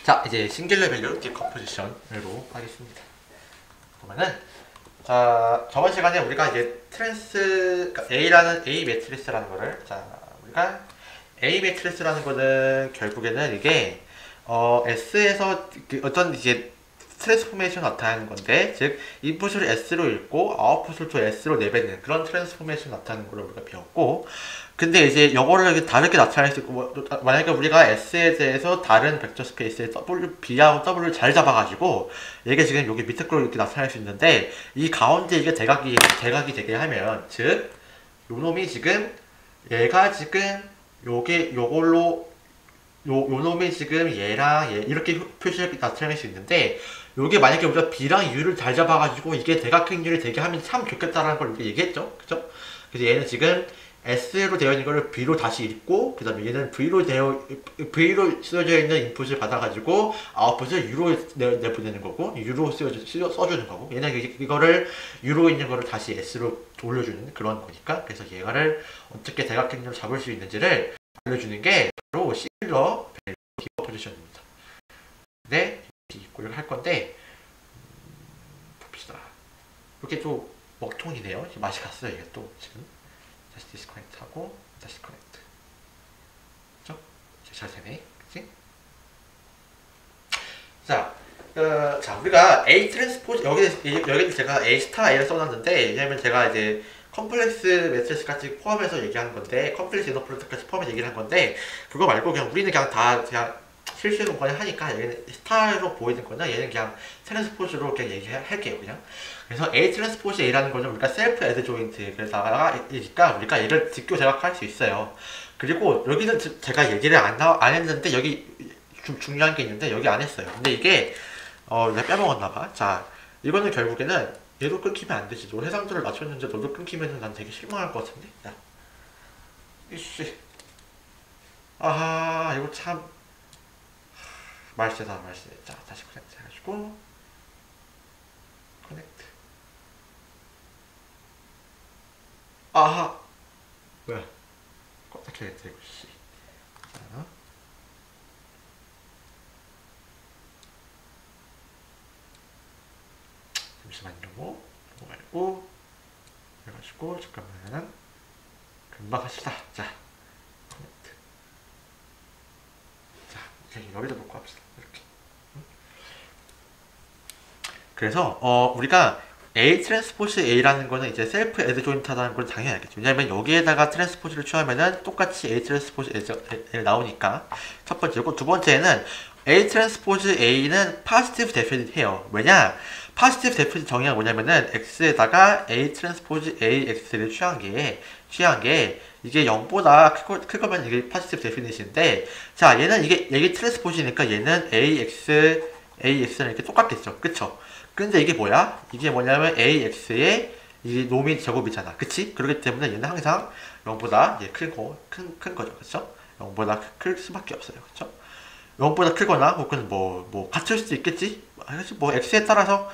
자, 이제 싱귤러 밸류 디컴포지션으로 하겠습니다. 그러면은 자, 저번 시간에 우리가 이제 그러니까 A 매트리스라는 거를 우리가 A 매트리스라는 거는 결국에는 이게 S에서 어떤 이제 트랜스포메이션 나타나는 건데, 즉 인풋을 S로 읽고 아웃풋을 또 S로 내뱉는 그런 트랜스포메이션 나타나는 걸 우리가 배웠고, 근데 이제 이거를 다르게 나타낼 수 있고, 만약에 우리가 S에 대해서 다른 벡터 스페이스에 B하고 W를 잘 잡아가지고 이게 지금 여기 밑에 걸로 이렇게 나타낼 수 있는데, 이 가운데 이게 대각이 되게 하면, 즉 요놈이 지금 얘가 지금 요걸로 요 놈이 지금 얘랑 얘 이렇게 표시를 나타낼 수 있는데, 요게 만약에 우리가 B랑 U를 잘 잡아가지고 이게 대각행렬이 되게 하면 참 좋겠다라는 걸 얘기했죠, 그죠? 그래서 얘는 지금 S로 되어 있는 거를 B로 다시 읽고, 그 다음에 얘는 V로 쓰여져 있는 인풋을 받아가지고 아웃풋을 U로 내보내는 거고, U로 써주는 거고, 얘는 이거를 U로 있는 거를 다시 S로 돌려주는 그런 거니까, 그래서 얘가를 어떻게 대각행렬을 잡을 수 있는지를 알려주는 게 바로 싱귤러 밸류 디컴포지션입니다. 네, 이걸 할 건데, 봅시다. 이렇게 또 먹통이네요. 맛이 갔어요, 이게 또 지금. 다시 디스커넥트 하고 다시 커넥트. 그쵸? 잘 되네, 그치? 자, 우리가 A 트랜스포즈, 여기 제가 A 스타 A를 써놨는데, 왜냐면 제가 이제 컴플렉스 매트리스까지 포함해서 얘기하는 건데, 컴플렉스 이너 프로젝트까지 포함해서 얘기를 한 건데, 그거 말고 그냥 우리는 그냥 실수로 그냥 하니까, 얘는 스타로 보이는 거나 얘는 그냥 트랜스포즈로 그냥 얘기할게요, 그냥. 그래서 A 트랜스포즈 A라는 거는 우리가 셀프 애드 조인트 그래서니까 우리가 얘를 뒷교 제각할 수 있어요. 그리고 여기는 제가 얘기를 안 했는데, 여기 좀 중요한 게 있는데 여기 안 했어요. 근데 이게 내가 빼먹었나봐. 자, 이거는 결국에는 얘도 끊기면 안 되지. 너 해상도를 맞췄는데 너도 끊기면 난 되게 실망할 것 같은데. 야, 이씨, 아하, 이거 참 말세다. 자, 다시 커넥트 해가지고 커넥트. 아하, 뭐야? 껐다 켜야겠다 이거. 씨. 자, 잠시만요. 이거 말고 해가지고 잠깐만, 금방 합시다. 자, 커넥트. 자, 이제 여기다 놓고 합시다. 이렇게. 그래서 우리가 A 트랜스포즈 A라는 거는 이제 셀프 애드 조인트하다는 걸 당연히 알겠죠. 왜냐면 여기에다가 트랜스포즈를 취하면은 똑같이 A 트랜스포즈 A 나오니까. 첫 번째고, 두 번째는 A 트랜스포즈 A는 파지티브 데피닛 해요. 왜냐? 파지티브 데피닛 정의가 뭐냐면은 X에다가 A 트랜스포즈 A X를 취한 게 이게 0보다 크거면 이게 파지티브 데피닛인데, 자, 얘는 이게 트랜스포즈니까 얘는 AX는 이렇게 똑같겠죠. 그쵸? 근데 이게 뭐야? 이게 뭐냐면 AX의 이게 노미 제곱이잖아. 그치? 그렇기 때문에 얘는 항상 0보다 큰 거죠. 그쵸? 0보다 클 수밖에 없어요. 그쵸? 0보다 크거나 혹은 뭐 같을 수도 있겠지? 뭐 X에 따라서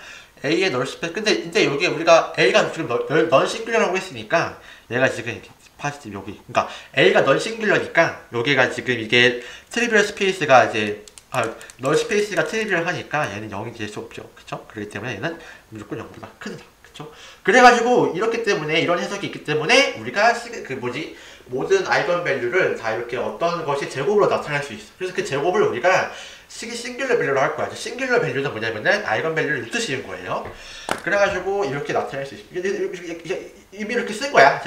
A의 널 스페이스. 근데 여기 우리가 A가 지금 넌 싱귤러라고 했으니까 얘가 지금 이렇게 파지티브 여기. 그러니까 A가 넌 싱귤러니까 여기가 지금 이게 트리비얼 스페이스가 이제 널 스페이스가 트리비얼 하니까 얘는 0이 될 수 없죠. 그쵸? 그렇기 때문에 얘는 무조건 0보다 크다. 그쵸? 그래가지고 이렇기 때문에 이런 해석이 있기 때문에 우리가 모든 아이건 밸류를 다 이렇게 어떤 것이 제곱으로 나타낼 수 있어. 그래서 그 제곱을 우리가 싱귤러 밸류로 할 거야. 싱귤러 밸류는 뭐냐면은 아이건 밸류를 읽듯이 거예요. 그래가지고 이렇게 나타낼 수 있어. 이미 이렇게 쓴 거야.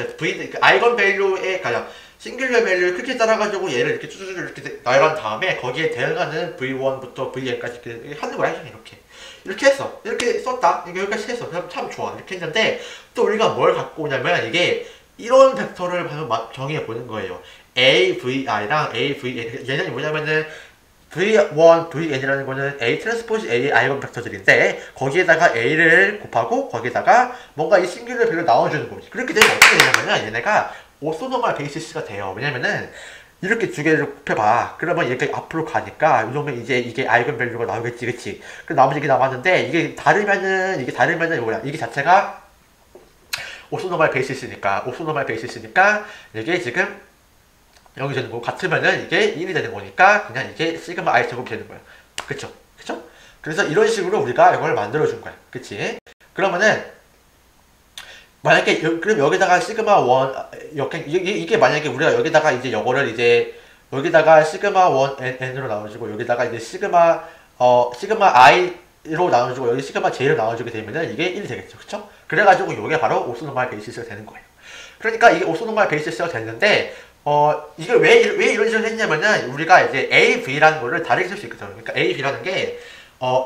아이건 밸류에 가장 싱귤러 밸류를 크게 따라가지고 얘를 이렇게 쭈쭈쭈 이렇게 나열한 다음에 거기에 대응하는 V1부터 Vn까지 이렇게 하는 거야. 이렇게 했어. 이렇게 썼다. 여기까지 했어. 참 좋아. 이렇게 했는데 또 우리가 뭘 갖고 오냐면 이게 이런 벡터를 정의해 보는 거예요. AVI랑 AVN. 얘는 뭐냐면은 V1, Vn이라는 거는 A 트랜스포즈 A의 아이건 벡터들인데 거기에다가 A를 곱하고 거기에다가 뭔가 이 싱귤러 밸류를 나눠주는 거지. 그렇게 되면 어떻게 되냐면은 얘네가 오소노멀 베이시스가 돼요. 왜냐면은 이렇게 두 개를 곱해봐. 그러면 얘가 앞으로 가니까 이러면 이제 이게 아이건 밸류가 나오겠지, 그치? 그 나머지 이게 남았는데 이게 다르면은 뭐야? 이게 자체가 오소노멀 베이시스니까 이게 지금 0이 되는 거고, 같으면은 이게 1이 되는 거니까 그냥 이게 시그마 I 제곱이 되는 거야. 그쵸? 그쵸? 그래서 이런 식으로 우리가 이걸 만들어 준 거야. 그치? 그러면은 만약에 그럼 여기다가 시그마 1 이게 만약에 우리가 여기다가 이제 요거를 이제 여기다가 시그마 1 n으로 나눠주고 여기다가 이제 시그마 i로 나눠주고 여기 시그마 j로 나눠주게 되면은 이게 1이 되겠죠. 그쵸? 그래가지고 이게 바로 오소노말 베이시스가 되는 거예요. 그러니까 이게 오소노말 베이시스가 됐는데 이게 왜 이런 식으로 했냐면은 우리가 이제 A, V라는 거를 다르게 쓸 수 있거든요. 그러니까 A, V라는 게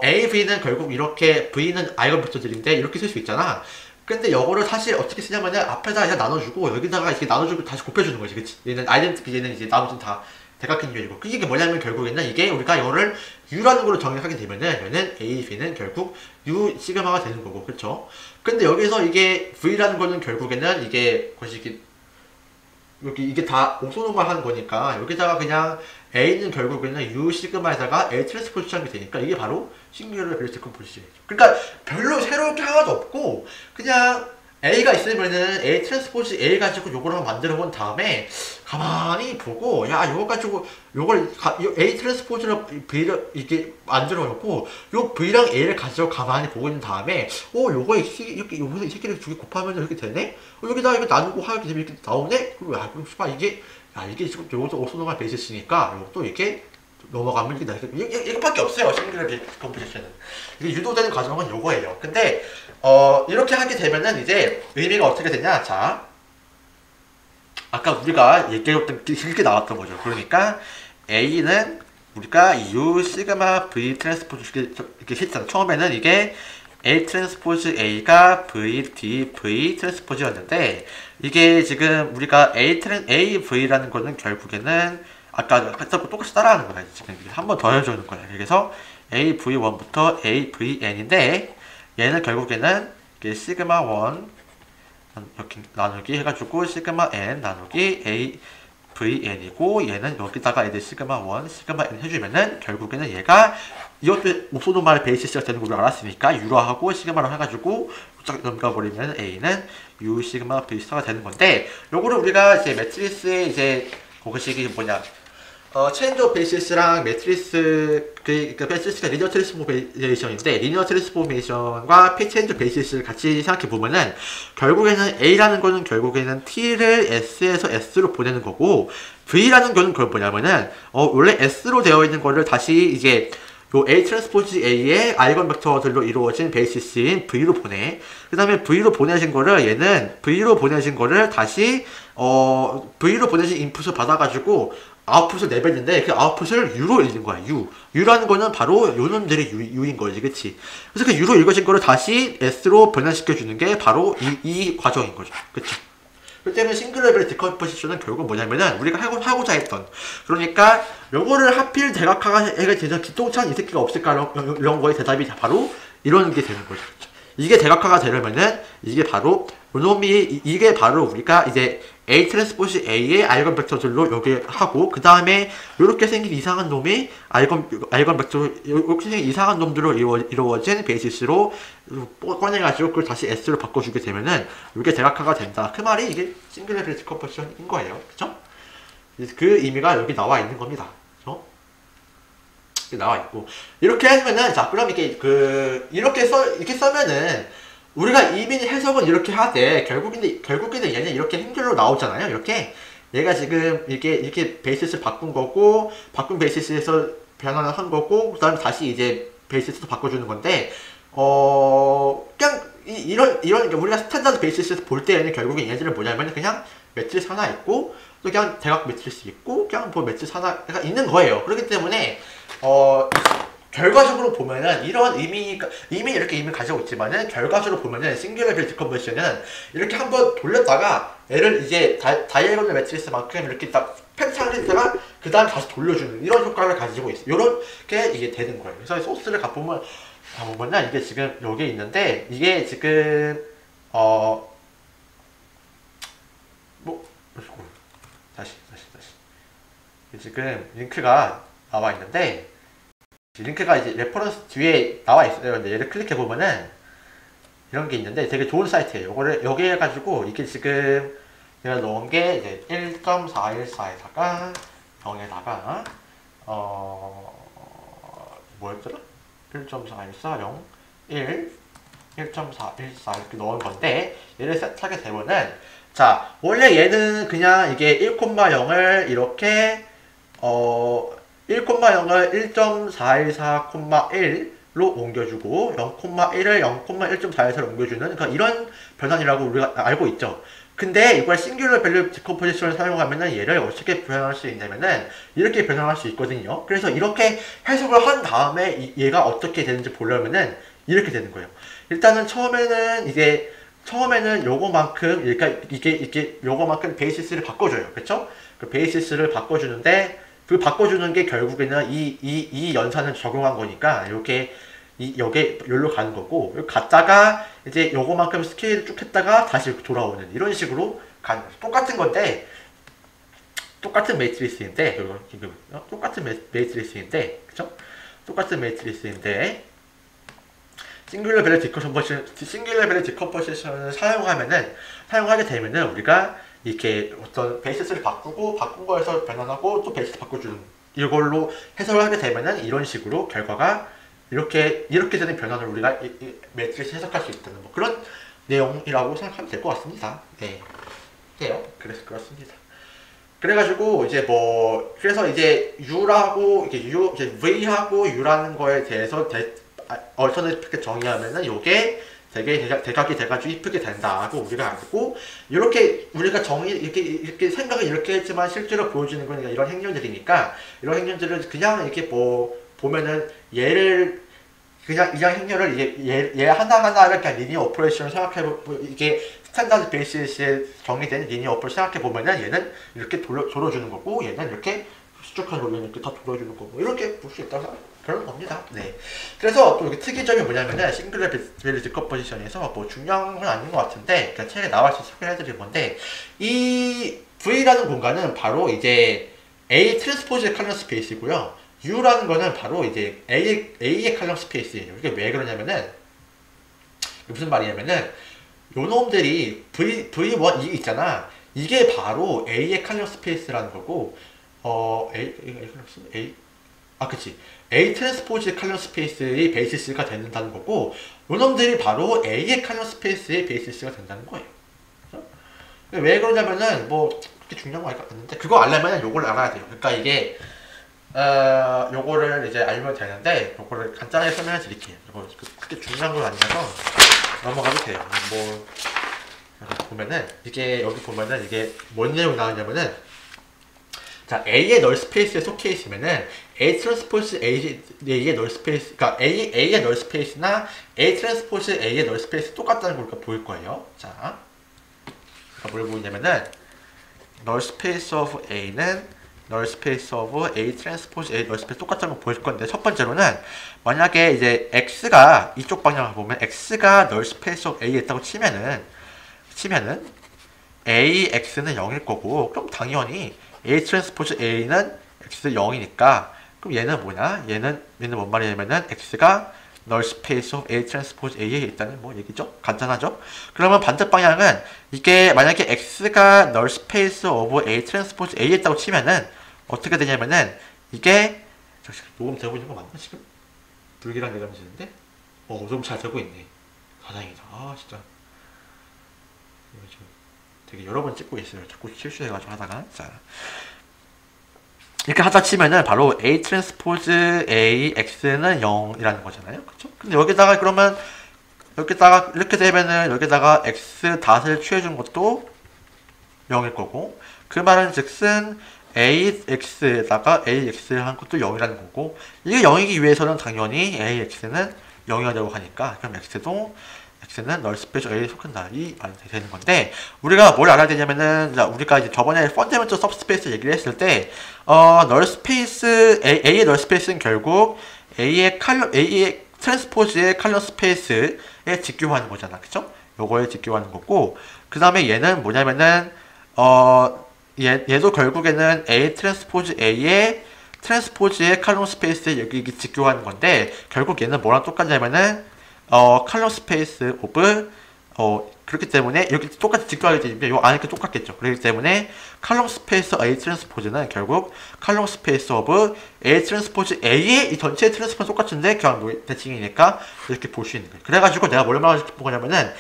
A, V는 결국 이렇게 V는 아이건 벡터들인데 이렇게 쓸 수 있잖아. 근데 이거를 사실 어떻게 쓰냐면은 앞에다 그냥 나눠주고 여기다가 이렇게 나눠주고 다시 곱해주는 거지, 그치? 얘는 아이덴티티, 얘는 이제 나머지는 다 대각형이고. 그게 뭐냐면 결국에는 이게 우리가 이거를 U라는 걸로 정의하게 되면은 얘는 A, V는 결국 U 시그마가 되는 거고, 그쵸? 근데 여기서 이게 V라는 거는 결국에는 이게 이게 다 오소노말 하는 거니까 여기다가 그냥 A는 결국에는 U 시그마에다가 A 트랜스포즈한 게 되니까 이게 바로 싱귤러 베리스 디컴포지션이죠. 그러니까 별로 새로울 게 하나도 없고 그냥 A가 있으면은 A 트랜스포즈 A 가지고 요걸 한번 만들어 본 다음에 가만히 보고 야 요거 가지고 A 트랜스포즈를 V를 이렇게 만들어 놓고 요 V랑 A를 가지고 가만히 보고 있는 다음에 요거 이렇게 여기서 이 새끼를 두 개 곱하면 이렇게 되네? 여기다 이거 나누고 하게 되면 이렇게 나오네? 그리고 그럼 이게 지금 요것도 오소노말 베이시스니까 요것도 이렇게 넘어가면 이렇게 나게 이거밖에 없어요. 싱귤러 디컴포지션은. 이게 유도되는 과정은 요거예요. 근데 이렇게 하게 되면은 이제 의미가 어떻게 되냐? 자, 아까 우리가 얘기했던 길게 나왔던 거죠. 그러니까 A는 우리가 U 시그마 V 트랜스포즈 이렇게 했잖아. 처음에는 이게 A 트랜스포즈 A가 V 트랜스포즈였는데 이게 지금 우리가 A V라는 거는 결국에는 아까 똑같이 따라하는 거야. 지금 한 번 더 해주는 거야. 그래서 AV1부터 AVN인데 얘는 결국에는 시그마 1 이렇게 나누기 해가지고 시그마 n 나누기 AVN이고 얘는 여기다가 이제 시그마 1, 시그마 n 해주면은 결국에는 얘가 이것도 오소노말 베이시스가 되는 걸 알았으니까 U로하고 시그마로 해가지고 쫙 넘겨버리면 A는 U 시그마 베이시스가 되는 건데 요거를 우리가 이제 매트리스에 이제 그것이 뭐냐 체인지 오브 베이시스랑 매트리스 베이시스가 리니어 트랜스포메이션인데 리니어 트랜스포메이션과 체인지 오브 베이시스를 같이 생각해 보면은 결국에는 A라는 거는 결국에는 T를 S에서 S로 보내는 거고 V라는 거는 그걸 뭐냐면은 원래 S로 되어 있는 거를 다시 이제 요 A 트랜스포즈 A의 아이건 벡터들로 이루어진 베이시스인 V로 보내. 그 다음에 V로 보내신 거를 얘는 V로 보내신 거를 다시 V로 보내신 인풋을 받아가지고 아웃풋을 내뱉는데 그 아웃풋을 U로 읽는 거야. U라는 거는 바로 요놈들의 U인 거지, 그치? 그래서 그 U로 읽어진 거를 다시 S로 변환시켜 주는 게 바로 이 과정인 거죠, 그치? 그렇기 때문에 싱글 레벨 디컴포지션은 결국 뭐냐면은 우리가 하고자 했던 그러니까 요거를 하필 대각화가 해가 되는 기똥찬 이 새끼가 없을까 이런 거에 대답이 바로 이런 게 되는 거죠. 이게 대각화가 되려면은 이게 바로 요놈이 이게 바로 우리가 이제 A 트랜스포즈 A의 아이건 벡터들로 여기 하고 그 다음에 요렇게 생긴 이상한 놈이 아이건 벡터 요렇게 생긴 이상한 놈들로 이루어진 베이시스로 꺼내가지고 그걸 다시 S로 바꿔주게 되면은 이게 대각화가 된다. 그 말이 이게 싱글 레벨 디컴포지션인 거예요. 그쵸? 그 의미가 여기 나와 있는 겁니다. 그쵸? 나와 있고 이렇게 하면은 자 그럼 이게 이렇게 써면은 우리가 이미 해석은 이렇게 하되 결국에는 얘는 이렇게 행렬로 나오잖아요. 이렇게 얘가 지금 이렇게 베이시스 바꾼 거고 바꾼 베이시스에서 변환을 한 거고 그다음에 다시 이제 베이시스도 바꿔주는 건데 그냥 이런 우리가 스탠다드 베이시스에서 볼 때에는 결국에 얘네들은 뭐냐면 그냥 매트리스 하나 있고 또 그냥 대각 매트리스 있고 그냥 뭐 매트리스 하나가 있는 거예요. 그렇기 때문에 결과적으로 보면은 이런 이미 이렇게 의미를 가지고 있지만은 결과적으로 보면은 싱글 레벨 디컴포지션은 이렇게 한번 돌렸다가 얘를 이제 다이애곤al 매트리스만큼 이렇게 딱 팽창을 했다가 그 다음 다시 돌려주는 이런 효과를 가지고 있어요. 요렇게 이게 되는 거예요. 그래서 소스를 가보면은 이게 지금 여기에 있는데 이게 지금 다시 지금 링크가 나와 있는데 링크가 이제 레퍼런스 뒤에 나와 있어요. 근데 얘를 클릭해 보면은 이런 게 있는데 되게 좋은 사이트예요. 요거를 여기 해가지고 이게 지금 제가 넣은 게 이제 1.414에다가 0에다가 뭐였더라? 1.414, 0, 1, 1.414 이렇게 넣은 건데 얘를 세트하게 되면은 자 원래 얘는 그냥 이게 1,0을 이렇게 1,0을 1.414,1로 옮겨주고 0,1을 0,1.414로 옮겨주는 그러니까 이런 변환이라고 우리가 알고 있죠. 근데 이걸 싱귤러 밸류 디컴포지션을 사용하면은 얘를 어떻게 표현할 수 있냐면은 이렇게 변환할 수 있거든요. 그래서 이렇게 해석을 한 다음에 얘가 어떻게 되는지 보려면은 이렇게 되는 거예요. 일단은 처음에는 요거만큼 그러니까 이게 요거만큼 베이시스를 바꿔줘요. 그쵸? 그 베이시스를 바꿔주는데 그 바꿔주는 게 결국에는 이 연산을 적용한 거니까 여기에 여기로 가는 거고 갔다가 이제 요거만큼 스케일을 쭉 했다가 다시 돌아오는 이런 식으로 가는 거죠. 똑같은 건데 똑같은 매트리스인데 똑같은 매트리스인데 그쵸? 똑같은 매트리스인데 싱귤러 밸류 디컴포지션을 사용하게 되면은 우리가 이렇게 어떤 베이시스를 바꾼 거에서 변환하고 또 베이시스 바꿔주는 이걸로 해석을 하게 되면은 이런 식으로 결과가 이렇게 되는 변환을 우리가 매트리스 해석할 수 있다는 뭐 그런 내용이라고 생각하면 될 것 같습니다. 네, 해요. 그래서 그렇습니다. 그래가지고 그래서 이제 U라고 이제 V하고 U라는 거에 대해서 얼터네티브하게 정의하면은 요게 되게 대각이 돼가지고 이쁘게 된다고 우리가 알고 이렇게 우리가 이렇게 생각을 이렇게 했지만 실제로 보여주는 건 이런 행렬들이니까 이런 행렬들을 그냥 이렇게 보면은 얘를 그냥 이 행렬을 얘 하나하나를 그냥 리니어 오퍼레이션을 생각해보고 이게 스탠다드 베이시스에 정의된 리니어 오퍼레이션 생각해보면은 얘는 이렇게 돌아주는 거고 얘는 이렇게 수축한 걸로 이렇게 다 돌아주는 거고 이렇게 볼 수 있다고 그런 겁니다. 네. 그래서 또 여기 특이점이 뭐냐면은 싱글러 밸류 디컴포지션에서 뭐 중요한 건 아닌 것 같은데 그냥 책에 나와서 소개해드릴 건데 이 V라는 공간은 바로 이제 A 트랜스포즈의 칼럼 스페이스이고요. U라는 거는 바로 이제 A의 칼럼 스페이스예요. 이게 왜 그러냐면은 무슨 말이냐면은 요 놈들이 V1 이 있잖아. 이게 바로 A의 칼럼 스페이스라는 거고 그치. A 트랜스포즈 칼럼 스페이스의 베이시스가 된다는 거고 요놈들이 바로 A의 칼럼 스페이스의 베이시스가 된다는 거예요. 왜 그러냐면은 뭐 그렇게 중요한 거 아닌데 그거 알려면 요걸 알아야 돼요. 그러니까 이게 요거를 이제 알면 되는데 요거를 간단하게 설명해 드릴게요. 이거 그렇게 중요한 건 아니라서 넘어가도 돼요. 뭐 여기 보면은 이게 뭔 내용이 나오냐면은 자, A의 널 스페이스에 속해 있으면은 A 트랜스포즈 A의 널 스페이스, 그러니까 A의 널 스페이스나 A 트랜스포즈 A의 널 스페이스 똑같다는 걸 우리가 보일 거예요. 자, 뭘 보이냐면은 널 스페이스 오브 A는 널 스페이스 오브 A 트랜스포즈 A 널 스페이스 똑같다는 걸 보일 건데 첫 번째로는 만약에 이제 X가 이쪽 방향을 보면 X가 널 스페이스 오브 A에 있다고 치면은 AX는 0일 거고 그럼 당연히 A 트랜스포즈 A는 X 0이니까 그럼 얘는 뭐냐? 얘는 뭔 말이냐면은 X가 널 스페이스 오브 A 트랜스포즈 A에 있다는 뭐 얘기죠? 간단하죠? 그러면 반대 방향은 이게 만약에 X가 널 스페이스 오브 A 트랜스포즈 A에 있다고 치면은 어떻게 되냐면은 이게 녹음 되고 있는 거 맞나 지금? 불길한 내감지는데? 녹음 잘 되고 있네. 다행이다. 진짜 되게 여러 번 찍고 있어요. 자꾸 실수해가지고 하다가. 자, 이렇게 하다 치면은 바로 A 트랜스포즈 A X는 0이라는 거잖아요. 그쵸? 근데 여기다가 그러면 여기다가 이렇게 되면은 여기다가 X 닷을 취해준 것도 0일 거고 그 말은 즉슨 AX에다가 AX를 한 것도 0이라는 거고 이게 0이기 위해서는 당연히 AX는 0이어야 되고 하니까 그럼 X는 널 스페이스 A에 속한다. 이 말이 되는 건데, 우리가 뭘 알아야 되냐면은, 우리가 이제 저번에 펀더멘털 서브스페이스 얘기를 했을 때, 널 스페이스, A의 널 스페이스는 결국 A의 트랜스포즈의 칼럼 스페이스에 직교하는 거잖아. 그쵸? 요거에 직교하는 거고, 그 다음에 얘는 뭐냐면은, 얘도 결국에는 A 트랜스포즈 A의 트랜스포즈의 칼럼 스페이스에 여기 직교하는 건데, 결국 얘는 뭐랑 똑같냐면은, 칼럼 스페이스 오브 그렇기 때문에 여기 똑같이 직구하게 되면 요 안에 게 똑같겠죠. 그렇기 때문에 칼럼 스페이스 A 트랜스포즈는 결국 칼럼 스페이스 오브 A 트랜스포즈 A의 이 전체 트랜스포즈 똑같은데 그냥 대칭이니까 이렇게 볼 수 있는 거예요. 그래가지고 내가 뭘 말하고 싶은 거냐면은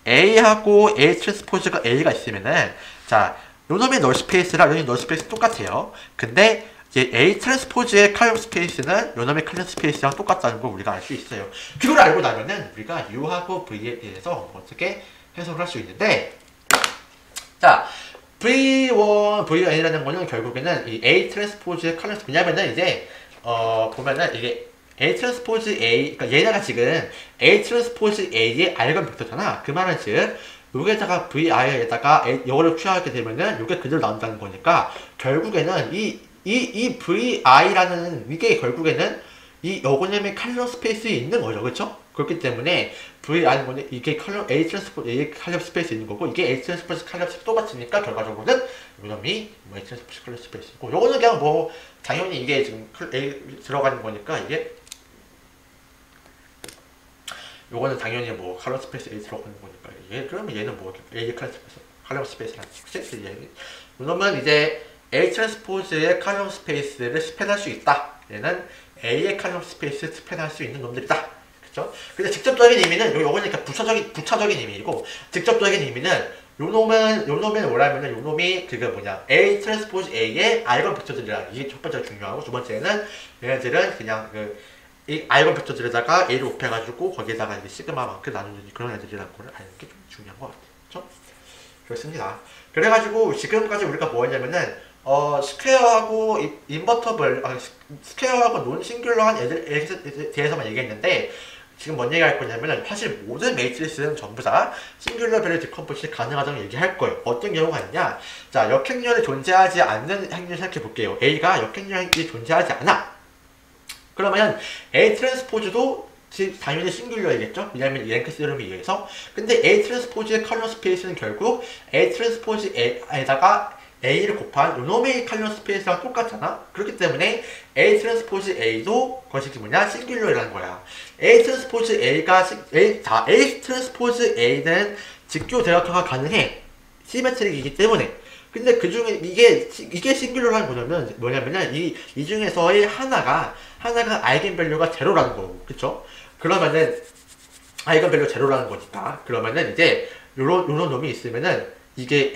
A하고 A 트랜스포즈가 A가 있으면은 자 요놈의 널 스페이스랑 요놈의 널 스페이스 똑같아요. 근데 이제 A 트랜스포즈의 칼럼 스페이스는 요놈의 칼럼 스페이스랑 똑같다는 걸 우리가 알 수 있어요. 그걸 알고 나면은 우리가 U하고 V에 대해서 어떻게 해석을 할 수 있는데, 자 V1, V1이라는 거는 결국에는 이 A 트랜스포즈의 칼럼 스페이스, 왜냐면은 이제 보면은 이게 A 트랜스포즈 A, 그러니까 얘네가 지금 A 트랜스포즈 A의 알건 벡터잖아. 그 말은 즉 여기에다가 VI에다가 이거를 취하게 되면은 이게 그대로 나온다는 거니까 결국에는 이 VI라는 이게 결국에는 이 요거님의 칼럼 스페이스에 있는 거죠, 그렇죠? 그렇기 때문에 VI는 거는 이게 칼럼 A 트랜스포즈 A 칼럼 스페이스에 있는 거고 이게 A 트랜스포즈 칼럼 스페이스 똑같으니까 결과적으로는 요놈이 뭐 A 트랜스포즈 칼럼 스페이스고 요거는 그냥 뭐 당연히 이게 지금 A 들어가는 거니까 이게 요거는 당연히 뭐 칼럼 스페이스 A 들어가는 거니까 얘 그러면 얘는 뭐 A 칼럼 스페이스랑 얘는 요놈은 이제 A 트랜스포즈의 칼럼 스페이스를 스팬할 수 있다. 얘는 A의 칼럼 스페이스를 스팬할 수 있는 놈들이다. 그쵸? 근데 직접적인 의미는 요거는 그러니까 부차적인 의미이고 직접적인 의미는 요놈은 뭐라면은 요놈이 그게 뭐냐 A 트랜스포즈 A의 알건 벡터들이라 이게 첫 번째로 중요하고 두 번째는 얘네들은 그냥 이 알건 벡터들에다가 A를 곱해가지고 거기에다가 이제 시그마만큼 나누는 그런 애들이라는 걸 아는 게 좀 중요한 것 같아요. 그쵸? 그렇습니다. 그래가지고 지금까지 우리가 뭐 했냐면은 스퀘어하고 인버터블, 스퀘어하고 논 싱귤러한 애들에 대해서만 얘기했는데 지금 뭔 얘기할 거냐면은 사실 모든 매트리스는 전부 다 싱귤러 밸류 디컴포지션이 가능하다는 얘기할 거예요. 어떤 경우가 있냐? 자, 역행렬이 존재하지 않는 행렬 생각해 볼게요. A가 역행렬이 존재하지 않아. 그러면 A 트랜스포즈도 당연히 싱귤러이겠죠? 왜냐면 이 랭크 스름에 의해서. 근데 A 트랜스포즈의 칼럼 스페이스는 결국 A 트랜스포즈 A에다가 A를 곱한 요놈의 칼럼 스페이스랑 똑같잖아? 그렇기 때문에 A 트랜스포즈 A도 그것이 뭐냐? 싱귤러라는 거야. A 트랜스포즈 A가, A 트랜스포즈 A는 직교 대각화가 가능해. 시메트릭이기 때문에. 근데 그 중에, 이게 싱귤러라는 뭐냐면은, 이 중에서의 하나가 아이겐밸류가 제로라는 거고. 그쵸? 그러면은, 아이겐밸류 제로라는 거니까. 그러면은 이제, 요런 놈이 있으면은, 이게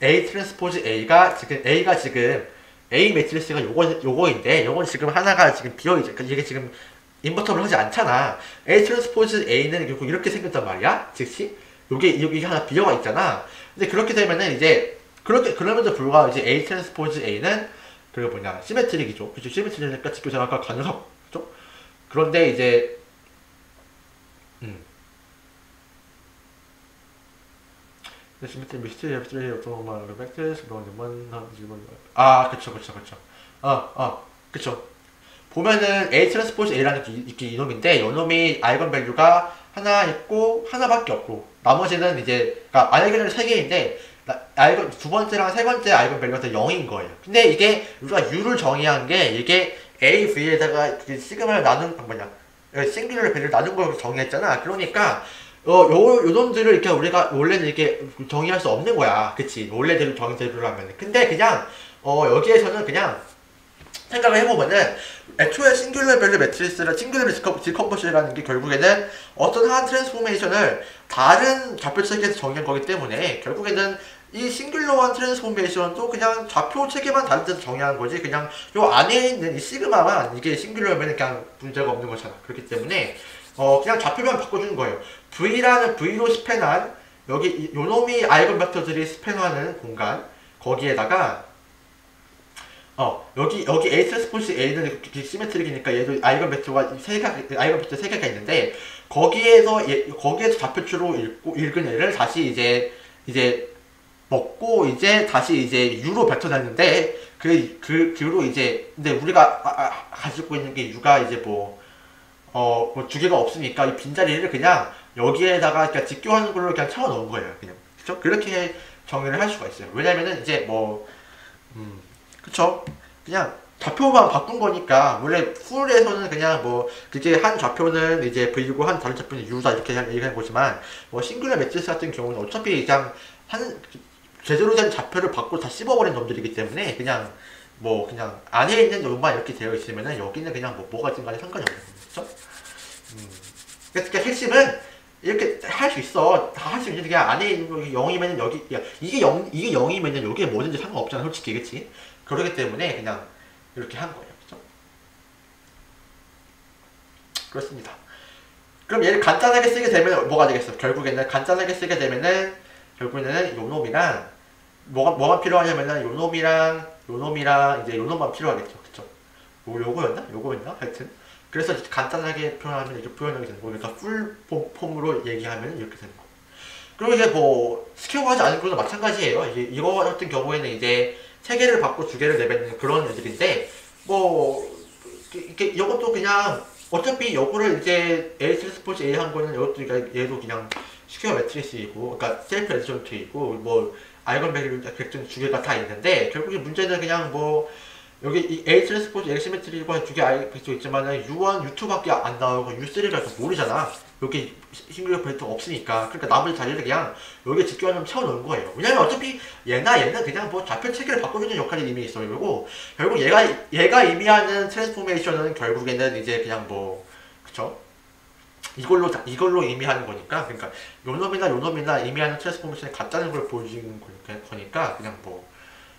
A 트랜스포즈 A가 지금 A 매트리스가 요거인데 요건 지금 하나가 지금 비어있죠. 그러니까 이게 지금 인버터블 하지 않잖아. A 트랜스포즈 A는 결국 이렇게 생겼단 말이야. 즉시 여기 하나 비어가 있잖아. 근데 그렇게 되면은 이제 그럼에도 불구하고 이제 A 트랜스포즈 A는 그게 뭐냐 시메트릭이죠. 그죠? 시메트릭이니까 직교 대각화가 가능하고 그죠? 그런데 이제 시메트리 미스터리 앱스트레이 오토마를 팩트스 그쵸. 그쵸. 보면은 A 트랜스포즈 A라는 게 이놈인데 이놈이 아이건 밸류가 하나 있고 하나밖에 없고 나머지는 이제 그러니까 아이건은 3개인데 아이건 두 번째랑 세 번째 아이건 밸류가 0인 거예요. 근데 이게 우리가 U를 정의한 게 이게 A, V에다가 시그마를 나눈 뭐냐 싱귤러 밸류를 나눈 걸 정의했잖아. 그러니까 요놈들을 이렇게 우리가 원래는 이렇게 정의할 수 없는 거야. 그치? 원래대로 정의대로 하면. 근데 그냥, 여기에서는 그냥 생각을 해보면은, 애초에 싱귤러 밸류 매트리스라, 싱귤러 디컴포지션이라는 게 결국에는 어떤 한 트랜스포메이션을 다른 좌표 체계에서 정의한 거기 때문에, 결국에는 이 싱귤러한 트랜스포메이션도 그냥 좌표 체계만 다른 데서 정의한 거지, 그냥 요 안에 있는 이 시그마만 이게 싱귤러면 그냥 문제가 없는 거잖아. 그렇기 때문에, 그냥 좌표만 바꿔주는 거예요. V로 스팬한 여기 요놈이 아이건 벡터들이 스팬하는 공간 거기에다가 여기 A 트랜스포즈 A는 시메트릭이니까 얘도 아이건 벡터가 아이건 벡터 3개가 있는데 거기에서 좌표추로 읽은 애를 다시 이제 먹고 이제 다시 이제 U로 뱉어냈는데 그로 이제 근데 우리가 가지고 있는 게 U가 이제 뭐 두 개가 없으니까 이 빈자리를 그냥 여기에다가 그냥 직교하는 걸로 그냥 채워 넣은 거예요. 그냥. 그쵸? 그렇게 정의를 할 수가 있어요. 왜냐면은 이제 그쵸? 그냥 좌표만 바꾼 거니까 원래 풀에서는 그냥 뭐 그게 한 좌표는 이제 V고 한 다른 좌표는 U다 이렇게 얘기하는 거지만 뭐 싱글러 매트리스 같은 경우는 어차피 그냥 한 제대로 된 좌표를 바꾸고 다 씹어버린 놈들이기 때문에 그냥 뭐 그냥 안에 있는 놈만 이렇게 되어 있으면은 여기는 그냥 뭐가 든 간에 상관이 없는 거죠. 그러니까 핵심은 이렇게 할 수 있어. 다 할 수 있는데 그냥 안에 있는 거 0이면 여기 야, 이게 0이면 여기에 뭐든지 상관없잖아 솔직히 그치? 그렇기 때문에 그냥 이렇게 한 거예요. 그죠? 그렇습니다. 그럼 얘를 간단하게 쓰게 되면 뭐가 되겠어? 결국에는 간단하게 쓰게 되면은 결국에는 요 놈이랑 뭐가 필요하냐면은 요 놈이랑 이제 요 놈만 필요하겠죠. 그쵸? 요거였나? 하여튼 그래서 간단하게 표현하면 이렇게 표현하게 되는 거고 그러니까 풀 폼으로 얘기하면 이렇게 되는 거고 그리고 이제 뭐 스퀘어하지 않은 것도 마찬가지예요. 이거 같은 경우에는 이제 3개를 받고 2개를 내뱉는 그런 애들인데 뭐 이렇게 이것도 그냥 어차피 요거를 이제 A 트랜스포즈 A 한 거는 이것도 얘도 그냥 스퀘어 매트리스이고 그러니까 셀프 에디션트이고 뭐 아이건 벡터 2개가 다 있는데 결국에 문제는 그냥 뭐 여기 이 A 트랜스포즈 A 시메트리고 2개 아이 벡터 있지만은 U1, U2밖에 안 나오고 U3가 모르잖아. 여기 싱글 벡터 없으니까 그러니까 나머지 자리를 그냥 여기에 직결하면 채워놓은 거예요. 왜냐면 어차피 얘는 그냥 뭐 좌표 체계를 바꿔주는 역할이 이미 있어요. 그리고 결국 얘가 의미하는 트랜스포메이션은 결국에는 이제 그냥 뭐 그쵸? 이걸로 의미하는 거니까 그러니까 요놈이나 의미하는 트랜스포메이션이 같다는 걸 보여주는 거니까 그냥 뭐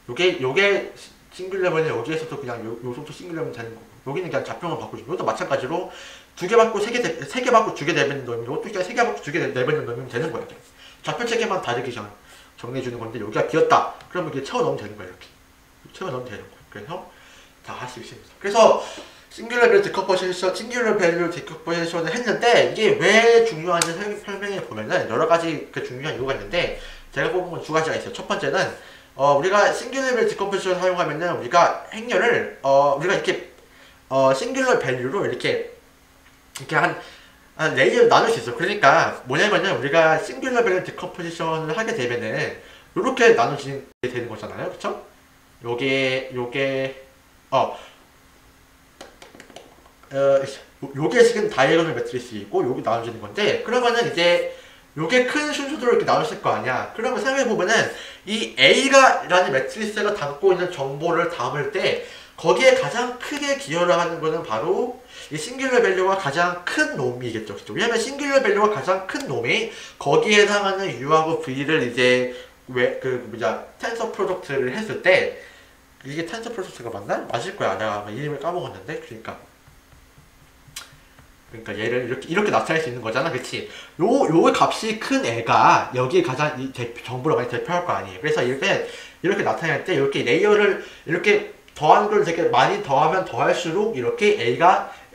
요게 싱글레벨은 여기에서도 그냥 요소도 싱글레벨 되는 거고 여기는 그냥 좌표만 바꾸죠. 이것도 마찬가지로 2개 받고 3개 받고 2개 내뱉는 놈이 이것도 그냥 3개 받고 2개 내뱉는 놈이면 되는 거예요. 좌표 체계만 다르게 정리해주는 건데 여기가 비었다. 그러면 이게 채워넣으면 되는 거예요. 이렇게 채워넣으면 되는 거예요. 그래서 다 할 수 있습니다. 그래서 싱귤러 밸류 디컴포지션을 했는데 이게 왜 중요한지 설명해 보면은 여러 가지 그 중요한 이유가 있는데 제가 뽑은 건 2가지가 있어요. 첫 번째는 우리가 싱귤러 밸류 디컴포지션을 사용하면은 우리가 행렬을 우리가 이렇게 싱귤러 밸류로 이렇게 한 레이어를 나눌 수 있어. 그러니까 뭐냐면은 우리가 싱귤러 밸류 디컴포지션을 하게 되면은 이렇게 나눠지게 되는 거잖아요. 그쵸? 요게 요게 지금 다이애고널 매트리스이고 요게 나눠지는 건데 그러면은 이제 요게 큰 순서대로 이렇게 나눴을 거 아니야. 그러면 생각해보면은 이 A라는 매트리스가 담고 있는 정보를 담을 때 거기에 가장 크게 기여를 하는 거는 바로 이 싱귤러 밸류가 가장 큰 놈이겠죠. 그렇죠? 왜냐면 싱귤러 밸류가 가장 큰 놈이 거기에 해당하는 U하고 V를 이제 텐서 프로덕트를 했을 때 이게 텐서 프로덕트가 맞나? 맞을 거야. 내가 이름을 까먹었는데 그러니까 얘를 이렇게 나타낼 수 있는 거잖아. 그치? 요 값이 큰 애가 여기에 가장 정보를 많이 대표할 거 아니에요. 그래서 이렇게 나타낼 때 이렇게 레이어를 이렇게 더한 걸 되게 많이 더하면 더할수록 이렇게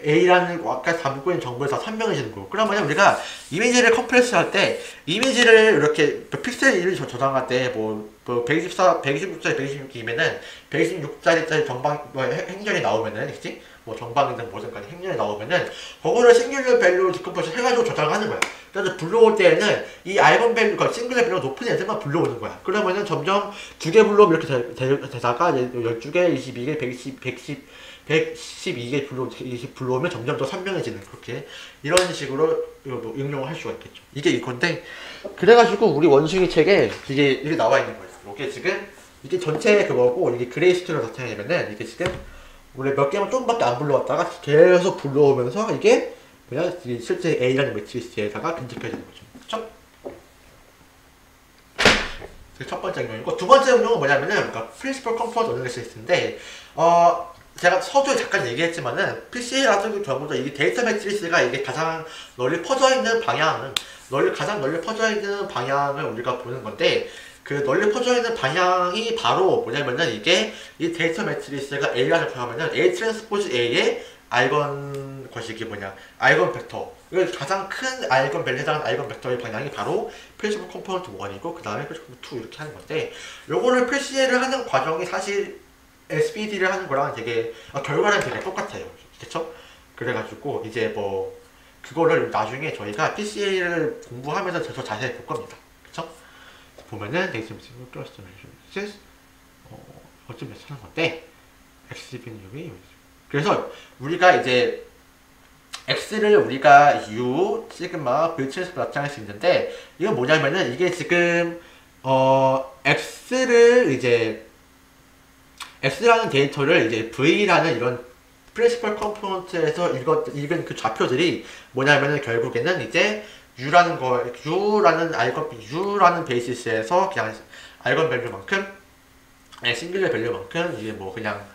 A라는 아까 담고 있는 정보를 다 선명해지는 거고. 그러면 우리가 이미지를 컴프레스 할 때 이미지를 이렇게 픽셀 1을 저장할 때 124, 126짜리 126이면은 126짜리짜리 행렬이 나오면은 그치? 뭐 정방이든 뭐든 간에 행렬이 나오면은 그거를 싱귤러 밸류 디컴포지션 해가지고 저장하는 거야. 그래서 불러올 때에는 이 아이건 밸류, 싱귤러 밸류가 높은 애들만 불러오는 거야. 그러면은 점점 2개 불러오면 이렇게 되다가 12개, 22개, 112개 불러오면 점점 더 선명해지는 그렇게 이런 식으로 응용을 할 수가 있겠죠. 이게 이건데 그래가지고 우리 원숭이 책에 이게 나와 있는 거예요. 이게 지금 이게 전체 그거고 이게 그레이스케일로 나타내면은 이게 지금 원래 몇 개만 조금밖에 안 불러왔다가 계속 불러오면서 이게 그냥 실제 A라는 매트리스에다가 근접해지는 거죠. 그쵸? 그게 첫 번째 응용이고 두 번째 응용은 뭐냐면은 Principal Component Analysis인데 제가 서두에 잠깐 얘기했지만은 PCA 같은 경우도 이게 데이터 매트리스가 이게 가장 널리 퍼져 있는 방향은 가장 널리 퍼져 있는 방향을 우리가 보는 건데 그 널리 퍼져 있는 방향이 바로 뭐냐면은 이게 이 데이터 매트리스가 A라는 표현하면은 A 트랜스포즈 A의 아이건 것이기 아이건 벡터. 가장 큰 아이건 밸류에 해당하는 아이건 벡터의 방향이 바로 프린시플 컴포넌트 1이고 그 다음에 프린시플 2 이렇게 하는 건데 요거를 PCA를 하는 과정이 사실 SPD를 하는 거랑 결과는 되게 똑같아요. 그쵸? 그래가지고 이제 뭐 그거를 나중에 저희가 PCA를 공부하면서 더 자세히 볼 겁니다. 그쵸? 보면은 데이터 매트리스 어쩜 매트리스 하는 건데 x분율이 그래서 우리가 이제 x를 우리가 u 시그마 v치에서 나타낼 수 있는데 이건 뭐냐면은 이게 지금 x를 이제 x라는 데이터를 이제 v라는 이런 프린시펄 컴포넌트에서 읽은 그 좌표들이 뭐냐면은 결국에는 이제 U라는 베이시스에서 그냥 알건 밸류만큼, 싱글러 밸류만큼 이게 뭐 그냥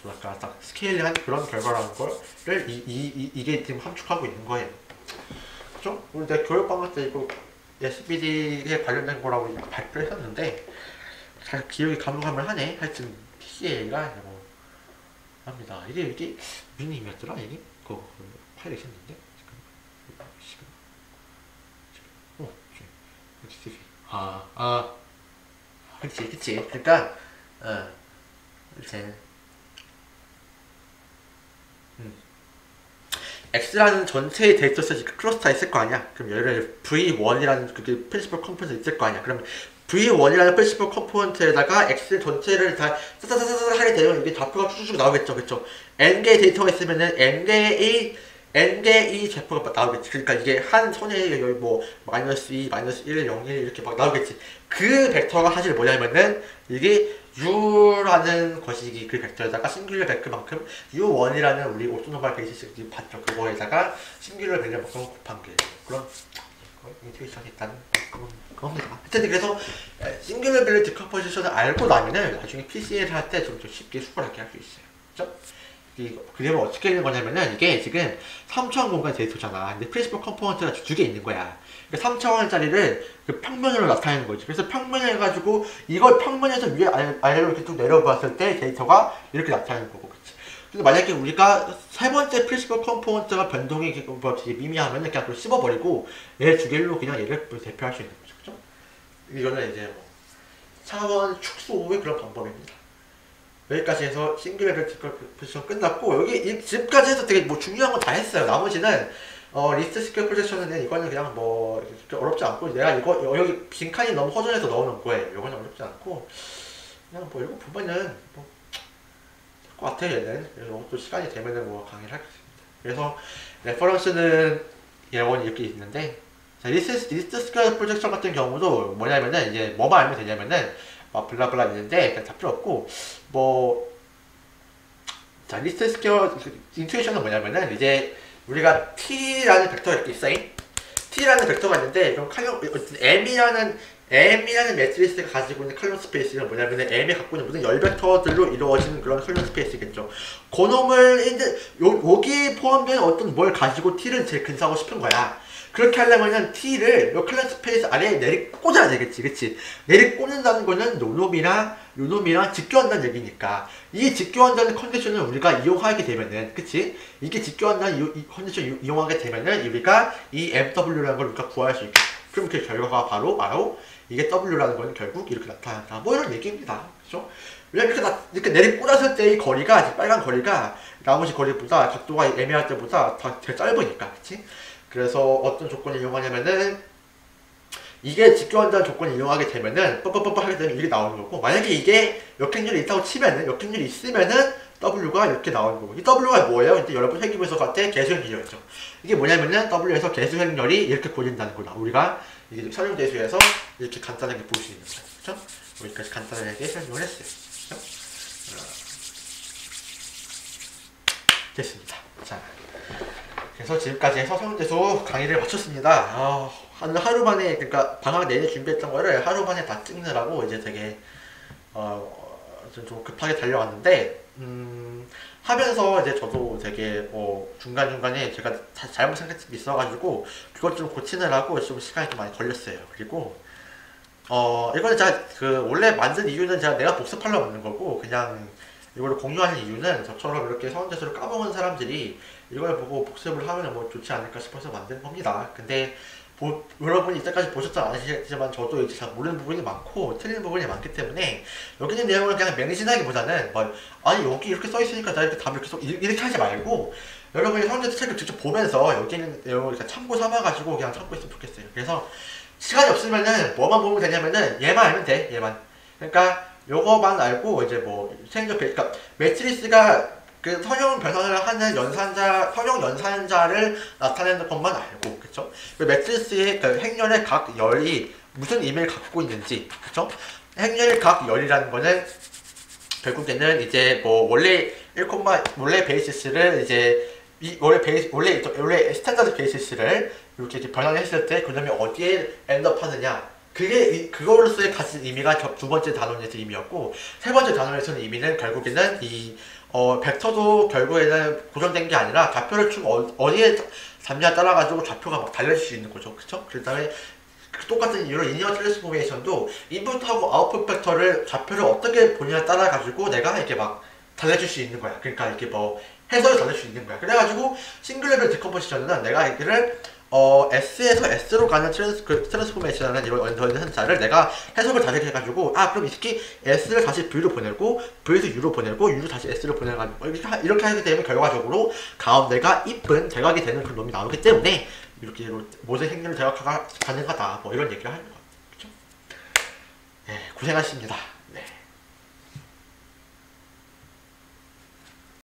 뭐랄까 딱 스케일링한 그런 결과라는 거를 이게 지금 함축하고 있는 거예요. 그죠? 우리 내가 교육방학 때 이거 SBD에 관련된 거라고 발표했었는데 잘 기억이 가물가물하네. 하여튼 PCA가 뭐 합니다. 이게 무슨 의미였더라? 이게 그 파일이 있었는데 지금 그치. 그러니까 이제 X라는 전체의 데이터셋이 클러스터에 있을 거 아니야. 그럼 얘를 V1이라는 그게 프린시플 컴포넌트 있을 거 아니야. 그럼 V1이라는 프린시플 컴포넌트에다가 X 전체를 다 따다다다다 하게 되면 이게 좌표가 쭉쭉 나오겠죠. 그쵸? N개의 데이터가 있으면은 N개의 좌표가 나오겠지. 그러니까 이게 한 선에 여기 뭐 -2, -1, 0, 1 이렇게 막 나오겠지. 그 벡터가 사실 뭐냐면은 이게 U라는 것이 그 벡터에다가 싱귤러 벡터만큼 U1이라는 우리 오토노멀 베이시스 봤죠. 그거에다가 싱귤러 밸류만큼 곱한 게 그런 인투이션이 있다는 겁니다. 하여튼 그래서 싱귤러 밸류 디컴포지션을 알고 나면은 나중에 PCL 할 때 좀 쉽게 수월하게 할 수 있어요. 그죠? 그러면 어떻게 되는 거냐면은 이게 지금 3차원 공간 데이터잖아. 근데 프린시플 컴포넌트가 두 개 있는 거야. 3차원짜리를 그 평면으로 나타내는 거지. 그래서 평면을 해가지고 이걸 평면에서 위에 아래로 이렇게 쭉 내려봤을 때 데이터가 이렇게 나타나는 거고, 그치. 그래서 만약에 우리가 세 번째 프린시플 컴포넌트가 변동이 되게 미미하면 그냥 그걸 씹어버리고 얘 두 개로 그냥 얘를 대표할 수 있는 거죠. 그죠? 이거는 이제 뭐 차원 축소의 그런 방법입니다. 여기까지 해서 싱귤러 디컴포지션 끝났고, 여기 지금까지 해서 되게 뭐 중요한 거 다 했어요. 나머지는 리스트 스퀘어 프로젝션은 이거는 그냥 뭐 어렵지 않고 내가 이거 여기 빈칸이 너무 허전해서 넣어놓은 거예요. 이거는 어렵지 않고 그냥 뭐 이거 보면은 뭐 될 것 같아요. 얘는 또 시간이 되면은 뭐 강의를 하겠습니다. 그래서 레퍼런스는 예원이 이렇게 있는데, 자, 리스트 스퀘어 프로젝션 같은 경우도 뭐냐면은 이제 뭐만 알면 되냐면은 블라블라 있는데 그냥 다 필요 없고, 뭐 자, 리스트 스퀘어 인투이션은 뭐냐면은 이제 우리가 t라는 벡터가 이렇게 있어요. t라는 벡터가 있는데 그럼 m이라는 매트리스가 가지고 있는 컬럼 스페이스가 뭐냐면 m이 갖고 있는 무슨 열 벡터들로 이루어지는 그런 컬럼 스페이스겠죠. 그놈을 여기에 포함된 어떤 뭘 가지고 t를 제일 근사하고 싶은 거야. 그렇게 하려면은 t를 요 컬럼 스페이스 아래에 내리 꽂아야 되겠지, 그치? 내리 꽂는다는 거는 요놈이랑 직교한다는 얘기니까 이 직교한다는 컨디션을 우리가 이용하게 되면은, 그치? 이게 직교한다는 이 컨디션 이용하게 되면은 우리가 이 MW라는 걸 우리가 구할 수 있겠죠. 그럼 그 결과가 바로 이게 W라는 건 결국 이렇게 나타난다. 뭐 이런 얘기입니다. 그죠? 왜냐면 이렇게 내리 꽂았을 때의 거리가, 빨간 거리가 나머지 거리보다 각도가 애매할 때보다 더 짧으니까, 그치? 그래서 어떤 조건을 이용하냐면은 이게 직교한다는 조건을 이용하게 되면은 뻑뻑뻑뻑 하게 되면 이게 나오는 거고, 만약에 이게 역행률이 있다고 치면은 역행률이 있으면은 W가 이렇게 나오는 거고, 이 W가 뭐예요? 이제 여러분 회계부에서 봤을 때 개수행률이었죠. 이게 뭐냐면은 W에서 개수행률이 이렇게 보인다는 거다. 우리가 이게 설명대수에서 이렇게 간단하게 볼 수 있는 거죠. 그렇죠? 여기까지 간단하게 설명을 했어요. 그렇죠? 됐습니다. 자, 그래서 지금까지 해서 설명대수 강의를 마쳤습니다. 하루 만에, 그러니까 방학 내내 준비했던 거를 하루 만에 다 찍느라고 이제 되게 좀 급하게 달려왔는데, 하면서 이제 저도 되게 중간중간에 제가 잘못 생각한 게 있어가지고 그것 좀 고치느라고 좀 시간이 좀 많이 걸렸어요. 그리고 이거는 제가 원래 만든 이유는 내가 복습하려고 만든 거고, 그냥 이걸 공유하는 이유는 저처럼 이렇게 서원대수를 까먹은 사람들이 이걸 보고 복습을 하면 뭐 좋지 않을까 싶어서 만든 겁니다. 근데 여러분이 이때까지 보셨지 않으시겠지만 저도 이제 잘 모르는 부분이 많고 틀리는 부분이 많기 때문에 여기 있는 내용을 그냥 맹신하기보다는 아니 여기 이렇게 써있으니까 나 이렇게 답을 이렇게 하지 말고 여러분이 서원대수 책을 직접 보면서 여기 있는 내용을 참고 삼아가지고 그냥 참고했으면 좋겠어요. 그래서 시간이 없으면은 뭐만 보면 되냐면은 얘만 알면 돼. 얘만. 그러니까 요거만 알고 이제 뭐 그러니까 매트리스가 그 선형 변환을 하는 선형 연산자를 나타내는 것만 알고, 그쵸? 그 매트리스의 그 행렬의 각 열이 무슨 의미를 갖고 있는지, 그쵸? 행렬의 각 열이라는 거는 결국에는 이제 뭐 원래 원래 베이시스를 이제 원래 스탠다드 베이시스를 이렇게 변환했을 때 그놈이 어디에 엔드업하느냐, 그거로서의 가진 의미가 두 번째 단원에서 의미였고, 세 번째 단원에서는 의미는 결국에는 벡터도 결국에는 고정된 게 아니라 좌표를 쭉 어디에 잡냐에 따라 가지고 좌표가 막 달라질 수 있는 거죠, 그쵸? 그 다음에 똑같은 이유로 리니어 트랜스포메이션도 인풋하고 아웃풋 벡터를 좌표를 어떻게 보냐에 따라 가지고 내가 이렇게 막 달라질 수 있는 거야. 그러니까 이렇게 뭐 해석을 달릴 수 있는 거야. 그래가지고 싱글 레벨 디컴포지션은 내가 이거를 S에서 S로 가는 트랜스포메이션이라는 이런 연산자를 내가 해석을 다르게 해가지고, 그럼 이 새끼 S를 다시 V로 보내고 V에서 U로 보내고 U를 다시 S로 보내가지고 이렇게 하게 되면 결과적으로 가운데가 이쁜 대각이 되는 그런 놈이 나오기 때문에 이렇게 모든 행렬을 대각화가 가능하다, 뭐 이런 얘기를 하는 거죠. 그쵸? 네, 고생하십니다.